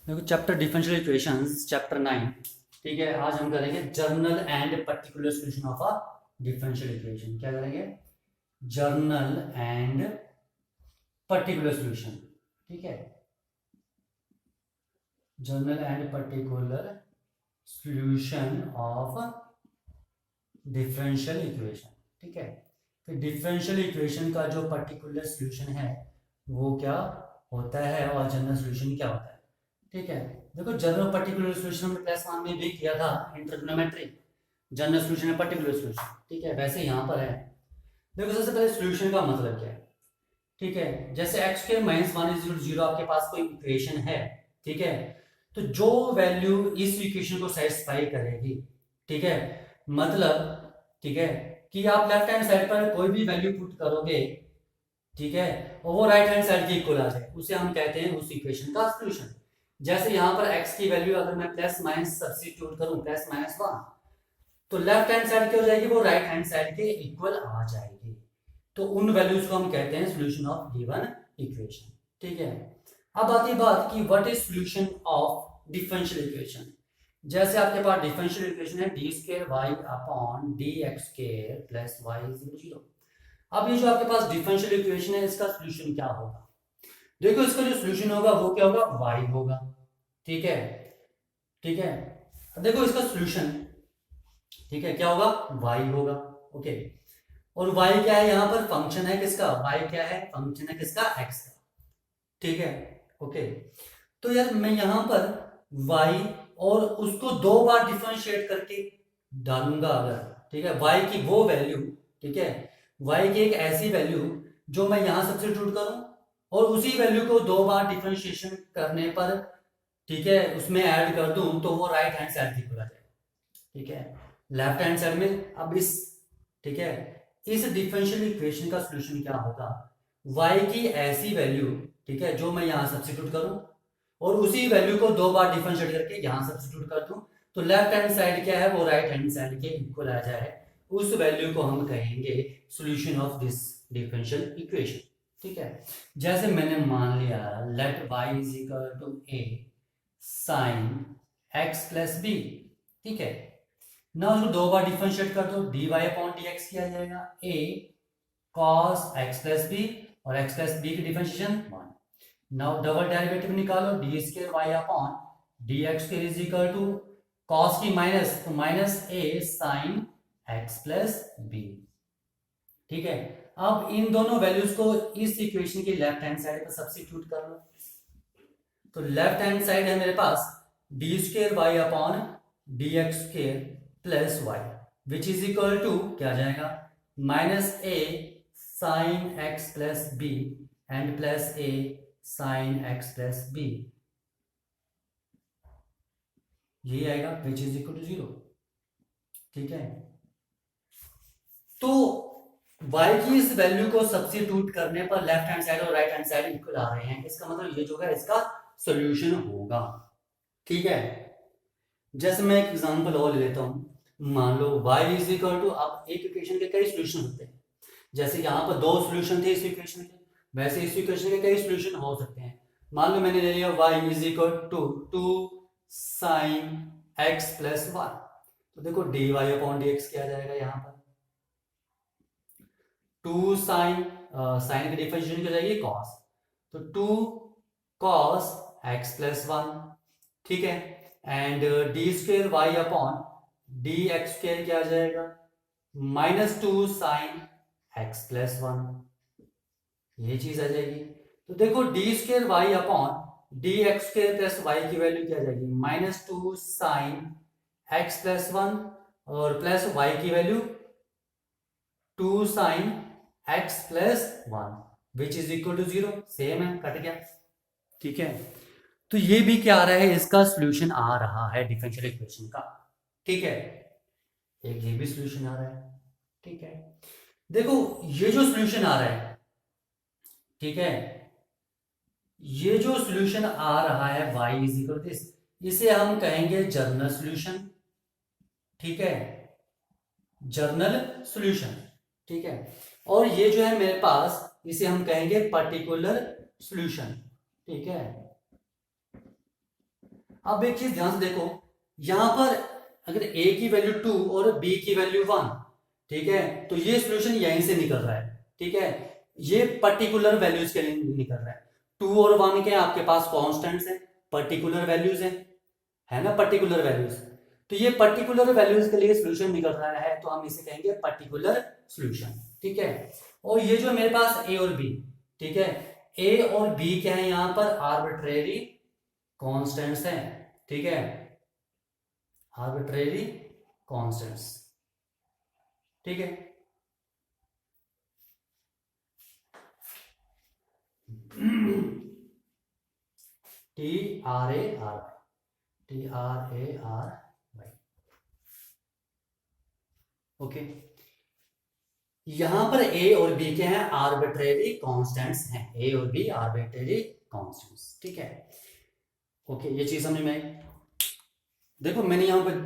देखो chapter differential equations chapter 9। ठीक है, आज हम करेंगे journal and particular solution of a differential equation. क्या करेंगे? Journal and particular solution. ठीक है, journal and particular solution of differential equation. ठीक है, फिर डिफरेंशियल इक्वेशन का जो पर्टिकुलर सॉल्यूशन है वो क्या होता है और जनरल सॉल्यूशन क्या होता है। ठीक है, देखो जनरल पर्टिकुलर सॉल्यूशन हमने क्लास 1 में भी किया था, इंटर जनरल सॉल्यूशन है पर्टिकुलर सॉल्यूशन। ठीक है, वैसे यहाँ पर है। देखो सबसे पहले सॉल्यूशन का मतलब क्या है। ठीक है, जैसे x square minus one is equal to zero आपके पास कोई इक्वेशन है। ठीक है, तो जो वैल्यू इस इक्वेशन को सेटिस्फाई करेगी, ठीक है, मतलब, ठीक है, कि आप लेफ्ट हैंड साइड पर कोई भी वैल्यू पुट करोगे, ठीक है, और वो राइट हैंड साइड के इक्वल आ जाए, उसे हम कहते हैं उस इक्वेशन का सॉल्यूशन। जैसे यहाँ पर x की वैल्यू अगर मैं प्लस माइनस सब्स्टिट्यूट करूं, प्लस माइनस वन, तो लेफ्ट हैंड साइड क्या हो जाएगी, वो राइट हैंड साइड के इक्वल आ जाएगी। तो उन वैल्यूज को हम कहते हैं सॉल्यूशन ऑफ गिवन इक्वेशन। ठीक है, अब आती है बात कि what is solution of differential equation. जैसे आपके पास डिफरेंशियल इक्वेशन है d square y upon d x square plus y is zero. अब ये जो आपके पास डिफरेंशियल इक्वेशन है इसका सॉल्यूशन क्या होगा। देखो इसका जो सॉल्यूशन होगा वो क्या होगा, y होगा। ठीक है, ठीक है, देखो इसका सॉल्यूशन, ठीक है, क्या होगा, y होगा। ओके, और y क्या है, यहाँ पर फंक्शन है किसका, y क्या है, फंक्शन है किसका, x का। ठीक है, ओके, तो यार मैं यहाँ पर y और उसको दो बार डिफरेंशिएट करके डालूंगा अगर, ठीक है, y की वो वैल्यू, ठीक है, y की एक ऐसी वैल्यू जो मैं यहां सब्स्टिट्यूट करूं और उसी वैल्यू को दो बार डिफरेंशिएशन करने पर, ठीक है, उसमें ऐड कर दूं तो वो राइट हैंड साइड की खुला जाएगा। ठीक है, लेफ्ट हैंड साइड में अब इस, ठीक है, इस डिफरेंशियल इक्वेशन का सॉल्यूशन क्या होगा, y की ऐसी वैल्यू, ठीक है, जो मैं यहां सब्स्टिट्यूट करूं और उसी वैल्यू को दो बार डिफरेंशिएट करके यहां सब्स्टिट्यूट कर दूं, तो लेफ्ट हैंड साइड क्या है, वो राइट हैंड साइड के इक्वल आ जाए। उस वैल्यू को हम कहेंगे solution of this differential equation. ठीक है, जैसे मैंने मान लिया let y is equal to a sine x plus b. ठीक है, ना उसको दो बार डिफरेंशिएट कर दो, dy अपॉन dx किया जाएगा a cos x plus b, और x प्लस बी की डिफरेंशिएशन 1। नाउ डबल डेरिवेटिव निकालो, d square y upon d x square is equal to cos की माइनस, तो minus a sine x plus b. ठीक है, अब इन दोनों वैल्यूज को इस इक्वेशन की लेफ्ट हैंड साइड पर सब्स्टिट्यूट कर लो। तो लेफ्ट हैंड साइड है मेरे पास d square y upon d x square plus y which is equal to क्या आ जाएगा, minus a sine x plus b and plus a sine x plus b, यही आएगा which is equal to zero. ठीक है, तो y की इस वैल्यू को सब्स्टिट्यूट करने पर लेफ्ट हैंड साइड और राइट हैंड साइड इक्वल आ रहे हैं, इसका मतलब ये जो है इसका सॉल्यूशन होगा। ठीक है, जैसे मैं एक एग्जांपल और ले लेता हूं, मान लो y इज इक्वल टू, अब एक इक्वेशन के कई सॉल्यूशन होते हैं, जैसे यहां पर दो सॉल्यूशन थे इस इक्वेशन के, वैसे इस इक्वेशन के कई सॉल्यूशन हो सकते हैं। मान लो मैंने ले लिया y is equal to 2 sine x plus one, तो देखो dy अपॉन dx क्या आ जाएगा, यहाँ पर 2 साइन, साइन की डिफरेंशिएशन क्या जाएगी, cos, तो 2 cos x प्लस वन। ठीक है, and d square y upon d x square क्या आ जाएगा, minus 2 sine x plus one, ये चीज आ जाएगी। तो देखो d square y upon d x square plus y की वैल्यू क्या आ जाएगी, minus 2 sine x plus one, और प्लस वाई की value 2 sine x plus one which is equal to zero, same है, कट गया। ठीक है, तो ये भी क्या आ रहा है, इसका सॉल्यूशन आ रहा है डिफरेंशियल इक्वेशन का। ठीक है, एक ये भी सॉल्यूशन आ रहा है। ठीक है, देखो ये जो सॉल्यूशन आ रहा है, ठीक है, ये जो सॉल्यूशन आ रहा है y इज इक्वल दिस, इसे हम कहेंगे जर्नल सॉल्यूशन। ठीक है, जर्नल सॉल्यूशन। ठीक है, और ये जो है मेरे पास, इसे हम कहेंगे पर्टिकुलर सॉल्यूशन। ठीक है, अब एक चीज ध्यान से देखो, यहां पर अगर a की वैल्यू 2 और b की वैल्यू 1, ठीक है, तो ये सॉल्यूशन यहीं से निकल रहा है, ठीक है, ये पर्टिकुलर वैल्यूज के लिए निकल रहा है। 2 और 1 के आपके पास कॉन्स्टेंट्स हैं, पर्टिकुलर वैल्यूज हैं, है ना, पर्टिकुलर वैल्यूज। तो ये पर्टिकुलर वैल्यूज के लिए सॉल्यूशन निकल रहा है, तो हम इसे कहेंगे पर्टिकुलर सॉल्यूशन, ठीक है। और ये जो मेरे पास a और b, ठीक है, a और b क्या है, यहां पर आर्बिट्रेरी कॉन्स्टेंट्स हैं, ठीक है, आर्बिट्रेरी कॉन्स्टेंट्स, ठीक है। TRAR, TRAR, okay. यहां पर a और b के हैं, आर्बिट्रेरी कांस्टेंट्स हैं, a और b आर्बिट्रेरी कांस्टेंट्स, ठीक है, ओके। ये चीज समझ में आई। देखो मैंने यहाँ पर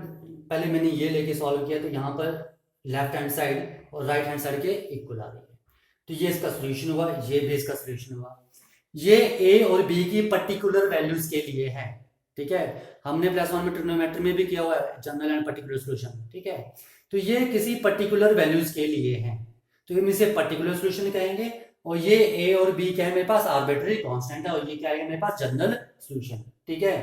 पहले मैंने ये लेके सॉल्व किया, तो यहाँ पर लेफ्ट हैंड साइड और राइट हैंड साइड के इक्वल आ रही है, तो ये इसका सोल्यूशन हुआ, ये भी इसका सोल्यूशन हुआ। ये a और b की पर्टिकुलर वैल्यूज के लिए है, ठीक है, हमने प्लस वन में ट्रिग्नोमेट्री में भी किया हुआ है, जनरल एंड पर्टिकुलर सॉल्यूशन, ठीक है। तो ये किसी पर्टिकुलर वैल्यूज के लिए है, तो हम इसे पर्टिकुलर सॉल्यूशन कहेंगे। और ये a और b क्या है मेरे पास, आर्बिट्रेरी कांस्टेंट है, और ये क्या है मेरे पास, जनरल सॉल्यूशन, ठीक है,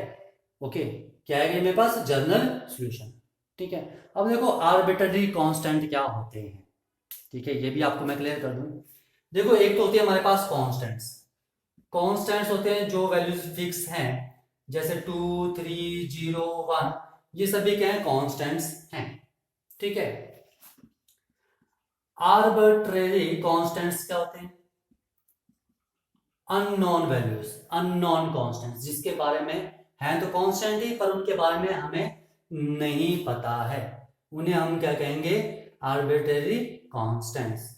ओके। क्या है मेरे पास, जनरल सॉल्यूशन, ठीक है। अब देखो आर्बिट्रेरी कांस्टेंट क्या होते हैं, ठीक है, ये भी आपको मैं क्लियर कर दूं। देखो एक तो होती है हमारे पास कांस्टेंट्स, कांस्टेंट्स होते हैं जो वैल्यूज फिक्स हैं, जैसे 2, 3, 0, 1, ये सभी क्या है, कांस्टेंट्स हैं, ठीक है। आर्बिट्रेरी कांस्टेंट्स क्या होते हैं, अननोन वैल्यूज, अननोन कांस्टेंट्स, जिसके बारे में है तो कांस्टेंट ही, पर उनके बारे में हमें नहीं पता है, उन्हें हम क्या कहेंगे, आर्बिट्रेरी कांस्टेंट्स,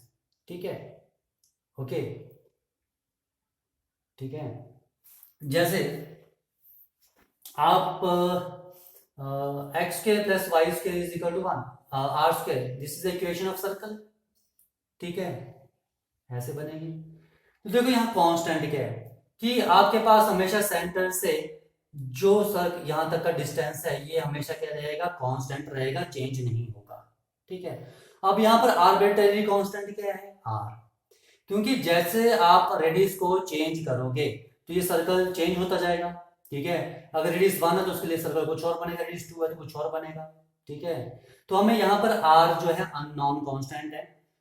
ठीक है, ओके, ठीक है। जैसे आप x square plus y square is equal to 1 r square, this is equation of circle, ठीक है, ऐसे बनेगी। तो देखो यहाँ कांस्टेंट क्या है, कि आपके पास हमेशा सेंटर से जो सर यहां तक का डिस्टेंस है, ये हमेशा क्या रहेगा, कांस्टेंट रहेगा, चेंज नहीं होगा, ठीक है। अब यहाँ पर आर्बिट्रेरी कांस्टेंट क्या है, आर, क्योंकि जैसे आप रेडियस को चेंज करोगे तो ये सर्कल चेंज होता जाएगा, ठीक है। अगर रेडियस 1 है तो उसके लिए सर्कल कुछ और बनेगा, रेडियस 2 है तो कुछ और बनेगा, ठीक है। तो हमें यहाँ पर आर जो है अननोन कांस्टेंट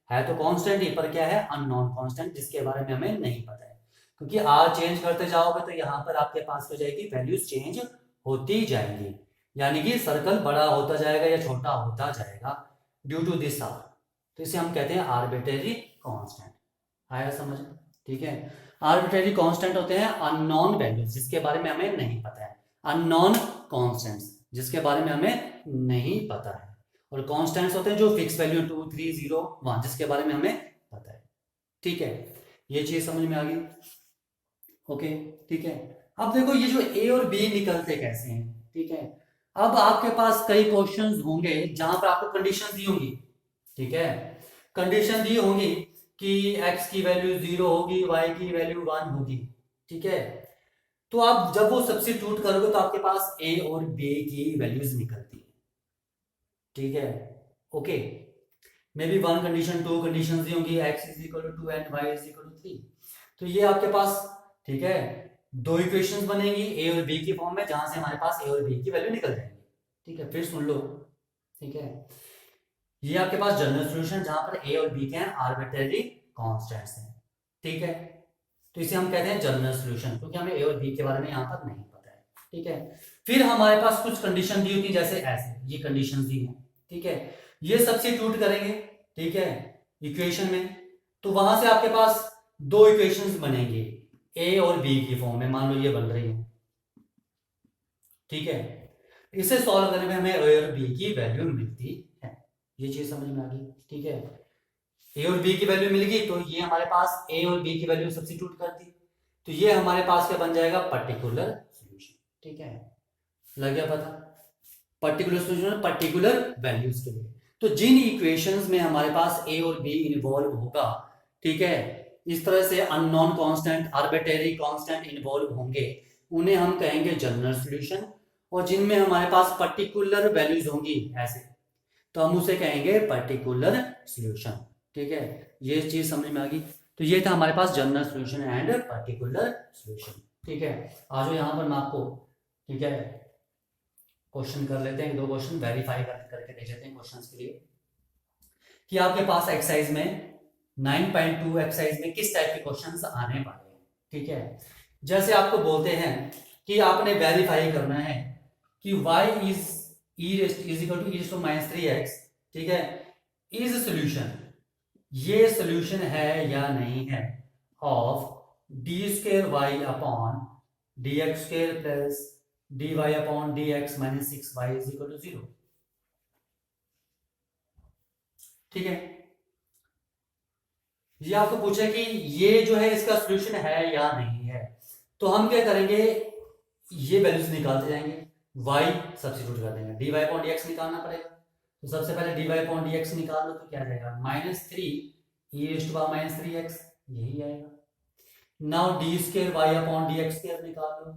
है तो कांस्टेंट ही, पर क्या है, अननोन कांस्टेंट, जिसके बारे में हमें नहीं पता है, क्योंकि आर चेंज करते जाओगे तो यहाँ पर आपके पास हो जाएगी, वैल्यूज चेंज होती जाएंगी, यानी कि सर्कल बड़ा होता जाएगा या छोटा होता जाएगा ड्यू टू दिस आर, तो इसे हम कहते हैं आर्बिट्रेरी कांस्टेंट, आया समझ, ठीक है। आर्बिट्रेरी कांस्टेंट होते हैं अननोन वैल्यूज, जिसके बारे में हमें नहीं पता है, अननोन कांस्टेंट्स, जिसके बारे में हमें नहीं पता है, और कांस्टेंट्स होते हैं जो फिक्स वैल्यू 2, 3, 0, 1, जिसके बारे में हमें पता है, ठीक है। ये चीज समझ में आ गई, ओके, ठीक है। अब देखो ये जो ए और बी निकलते कैसे हैं, ठीक है। अब आपके पास कई क्वेश्चंस होंगे जहां पर आपको कंडीशन दी होंगी, ठीक है, कंडीशन दी होंगी कि x की वैल्यू 0 होगी, y की वैल्यू 1 होगी, ठीक है। तो आप जब वो सब्स्टिट्यूट करोगे तो आपके पास a और b की वैल्यूज निकलती है, ठीक है, okay. May be 1 condition, 2 condition दी होंगी, x is equal to 2 and y is equal to 3, तो ये आपके पास, ठीक है, दो इक्वेशंस बनेंगी a और b की फॉर्म में, जहां से हमारे पास a और b की वैल्यू निकल जाएंगी, ठीक है। फिर सुन लो, ठीक है, ये आपके पास जनरल सॉल्यूशन जहां पर a और b के हैं आर्बिट्रेरी कांस्टेंट्स हैं, ठीक है, तो इसे हम कहते हैं जनरल सॉल्यूशन, क्योंकि हमें a और b के बारे में यहां पर नहीं पता है, ठीक है। फिर हमारे पास कुछ कंडीशन दी होती है, जैसे ऐसे ये कंडीशन दी है, ठीक है, ये सब्स्टिट्यूट करेंगे, ठीक है, इक्वेशन में, तो वहां से आपके पास दो इक्वेशंस बनेंगे a और b की फॉर्म में, मान लो ये बन रही है, ठीक है। इसे सॉल्व करने में हमें a और b की वैल्यू मिलती है, ये चीज समझ में आ गई, ठीक है। a और b की वैल्यू मिल गई, तो ये हमारे पास a और b की वैल्यू सब्स्टिट्यूट कर दी, तो ये हमारे पास क्या बन जाएगा, पर्टिकुलर सॉल्यूशन, ठीक है, लग गया पता, पर्टिकुलर सॉल्यूशन पर्टिकुलर वैल्यूज के लिए। तो जिन इक्वेशंस में हमारे पास a और b इन्वॉल्व होगा, ठीक है, इस तरह से unknown constant, arbitrary constant involve होंगे, उन्हें हम कहेंगे जनरल सॉल्यूशन, और जिनमें हमारे पास पर्टिकुलर वैल्यूज होंगी ऐसे, तो हम उसे कहेंगे पर्टिकुलर सॉल्यूशन। ठीक है, ये चीज समझ में आ गई। तो ये था हमारे पास general solution and particular solution. ठीक है, आ जाओ यहाँ पर मैं आपको, ठीक है, क्वेश्चन कर लेते हैं, 2 क्वेश्चन वेरीफाई करके देख लेते हैं क्वेश्चंस के लिए कि आपके पास एक्सरसाइज में 9.2 एक्सरसाइज में किस टाइप के क्वेश्चंस आने वाले हैं। ठीक है, जैसे आपको बोलते हैं कि आपने वेरीफाई करना है कि y is equal to e minus 3x, ठीक है, इज सोल्यूशन, ये सोल्यूशन है या नहीं है of d square y upon d x square plus d y upon d x minus 6y is equal to 0। ठीक है, ये आपको पूछे कि ये जो है इसका सोल्यूशन है या नहीं है, तो हम क्या करेंगे, ये वैल्यूज निकालते जाएंगे, y सब्स्टिट्यूट कर देंगे, d y upon d x निकालना पड़ेगा। तो सबसे पहले d y upon d x निकाल लो, तो क्या जाएगा -3 e raise to power -3x, यही आएगा। Now d square y upon d x square निकाल लो,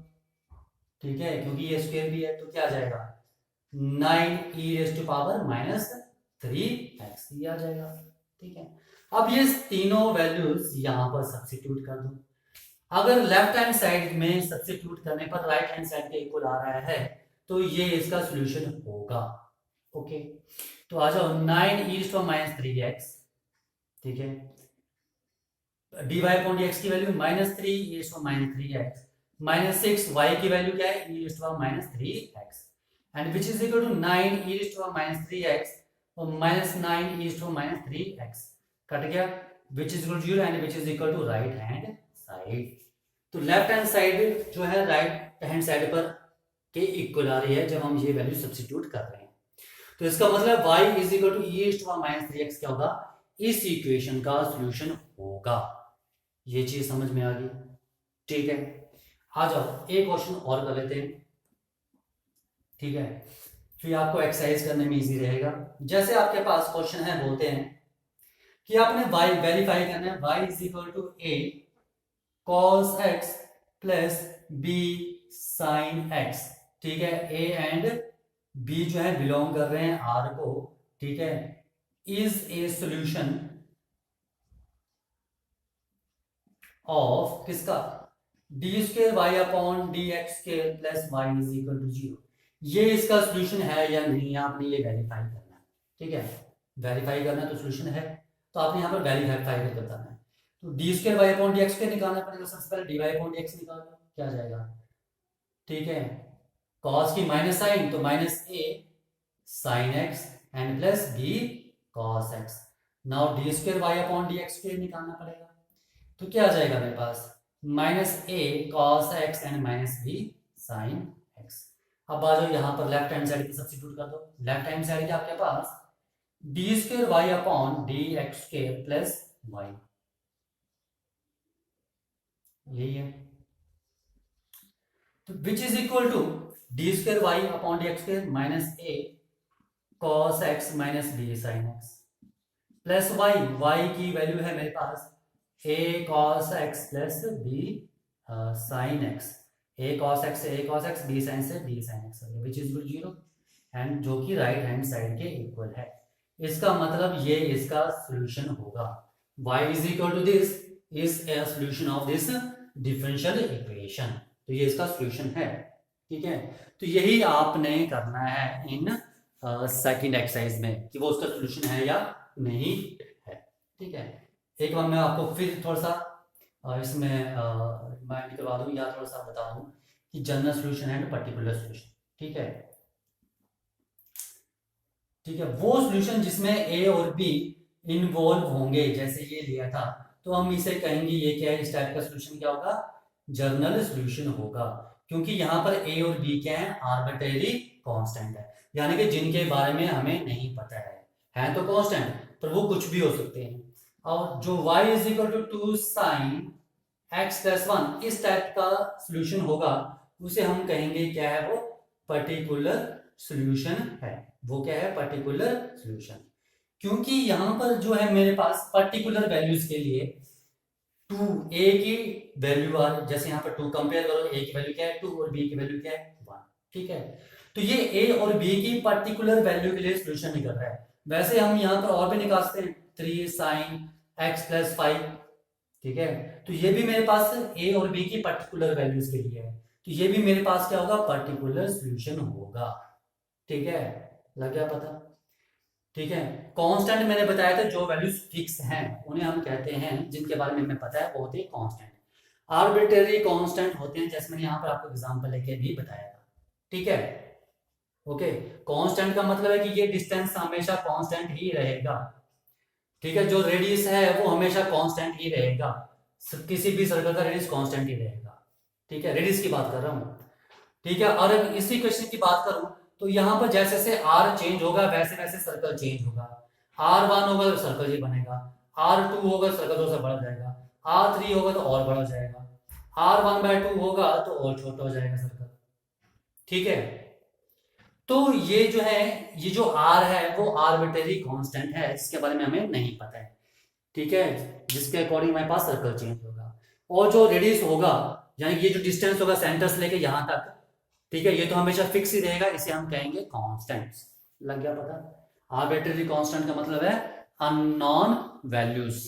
ठीक है, क्योंकि ये स्क्वायर भी है, तो क्या जाएगा 9 e raise to power -3x, ये आ जाएगा। ठीक है, अब ये तीनों वैल्यूज यहां पर सब्स्टिट्यूट कर दो। अगर लेफ्ट हैंड साइड में सब्स्टिट्यूट करने पर राइट हैंड साइड के इक्वल आ रहा है, तो ये इसका सॉल्यूशन होगा। ओके, तो आ जाओ 9 e टू माइनस 3x, ठीक है, d y upon d x की value -3 e to minus 3x minus 6 y की वैल्यू क्या है e to minus 3x and which is equal to 9 e to minus 3x और -9 e to minus 3x cut गया, which is equal to 0 and which is equal to right hand side. तो left hand side जो है right hand side पर के equal आ रही है जब हम ये वैल्यू सब्स्टिट्यूट कर रहे हैं। तो इसका मतलब y is equal to e to minus 3x क्या होगा, इस इक्वेशन का सॉल्यूशन होगा। ये चीज समझ में आ गई। ठीक है, आ जाओ एक क्वेश्चन और कर लेते हैं, ठीक है, फिर आपको एक्सरसाइज करने में इजी रहेगा। जैसे आपके पास क्वेश्चन है, बोलते हैं कि आपने y वेरीफाई करना है, y is equal to a cos x plus b sin x। ठीक है, a एंड b जो है बिलोंग कर रहे हैं r को। ठीक है, इज ए सॉल्यूशन ऑफ किसका, d square y upon d x square plus y is equal to 0। ये इसका सॉल्यूशन है या नहीं, आपने ये वेरीफाई करना है। ठीक है, वेरीफाई करना है तो सॉल्यूशन है, तो आपने यहाँ पर वेरीफाई करके बताना है। तो d square y upon d x square निकालना पड़ेगा, सबसे पहले d y upon d x निकाल लो, क्या आ जाएगा, ठीक है, कॉस की माइनस साइन तो minus a sine x and plus b cos x. Now d square y upon d x square निकालना पड़ेगा, तो क्या आ जाएगा मेरे पास minus a cos x and minus b sine x. अब आ जाओ यहाँ पर लेफ्ट हैंड साइड की सब्स्टिट्यूट कर दो। लेफ्ट हैंड साइड के आपके पास d square y upon d x square plus y, यही है, तो which is equal to d square y upon d x square minus a cos x minus b sine x plus y, y की वैल्यू है मेरे पास a cos x plus b sin x, a cos x से a cos x, b sin से b sin x, which is equal 0 and जो कि right hand side के इक्वल है। इसका मतलब ये इसका सॉल्यूशन होगा, y is equal to this is a solution of this differential equation, तो ये इसका सॉल्यूशन है। ठीक है, तो यही आपने करना है इन सेकंड एक्सरसाइज में कि वो उसका सॉल्यूशन है या नहीं है। ठीक है, एक बार मैं आपको फिर थोड़ा सा इसमें रिमाइंड करवा दूं या थोड़ा सा बता दूं कि general solution and particular solution. ठीक है, ठीक है, वो सॉल्यूशन जिसमें ए और बी इन्वॉल्व होंगे, जैसे ये लिया था, तो हम इसे कहेंगे ये क्या है, इस टाइप का सॉल्यूशन क्या होगा, जनरल सॉल्यूशन होगा, क्योंकि यहाँ पर ए और बी क्या है, आर्बिट्रेरी कांस्टेंट है, यानी कि जिनके बारे में हमें नहीं पता है तो कांस्टेंट, पर वो कुछ भी हो सकते हैं। और जो y is equal to 2 sine x plus 1 इस टाइप का सॉल्यूशन होगा, उसे हम कहेंगे क्या है, वो पर्टिकुलर सॉल्यूशन है। वो क्या है, पर्टिकुलर सॉल्यूशन, क्योंकि यहां पर जो है मेरे पास पर्टिकुलर वैल्यूज के लिए 2 a की वैल्यू जैसे यहाँ पर 2 कंपेयर करो, a की वैल्यू क्या है 2 और b की वैल्यू क्या है 1। ठीक है। तो ये ए और बी की पर्टिकुलर वैल्यू के लिए सोल्यूशन निकल रहा है। वैसे हम यहाँ पर और भी निकाल सकते हैं, 3 sin x + 5, ठीक है। तो ये भी मेरे पास ए और बी की पर्टिकुलर वैल्यूज के लिए है, तो ये भी मेरे पास क्या होगा, पर्टिकुलर सोल्यूशन होगा। ठीक है, लग गया पता। ठीक है, कांस्टेंट मैंने बताया था, जो वैल्यूज फिक्स हैं उन्हें हम कहते हैं, जिनके बारे में हमें पता है वो होते हैं कांस्टेंट। आर्बिट्रेरी कांस्टेंट होते हैं, जैसे मैंने यहाँ पर आपको एग्जांपल लेके भी बताया था। ठीक है, ओके। कांस्टेंट का मतलब है कि ये डिस्टेंस हमेशा कांस्टेंट ही रहेगा। ठीक है, जो रेडियस है वो हमेशा कांस्टेंट ही रहेगा, किसी भी सर्कल का रेडियस कांस्टेंट ही रहेगा। ठीक है, रेडियस की बात कर रहा हूँ। ठीक है, और अगर इसी क्वेश्चन की बात करूं तो यहाँ पर जैसे जैसे आर चेंज होगा वैसे वैसे सर्कल चेंज होगा। R1 होगा तो सर्कल ये बनेगा, R2 होगा तो सर्कल थोड़ा सा बढ़ जाएगा, R3 होगा तो और बड़ा हो जाएगा, R1/2 होगा तो और छोटा हो जाएगा सर्कल। ठीक है, तो ये जो है, ये जो R है वो आर्बिट्रेरी कांस्टेंट है, जिसके बारे में हमें नहीं पता है। ठीक है, जिसके अकॉर्डिंग हमारे पास सर्कल चेंज होगा। और जो रेडियस होगा, यानी ये जो डिस्टेंस होगा सेंटर से लेके यहां तक, ठीक है, ये तो हमेशा फिक्स ही रहेगा, इसे हम कहेंगे कांस्टेंट। लग गया पता। आर्बिट्रेरी कांस्टेंट का मतलब है अननोन वैल्यूज।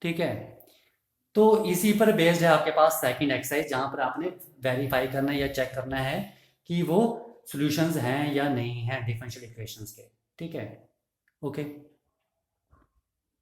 ठीक है, तो इसी पर बेस्ड है आपके पास सेकंड एक्सरसाइज, जहां पर आपने वेरीफाई करना है या चेक करना है कि वो सॉल्यूशंस हैं या नहीं हैं डिफरेंशियल इक्वेशंस के। ठीक है, ओके।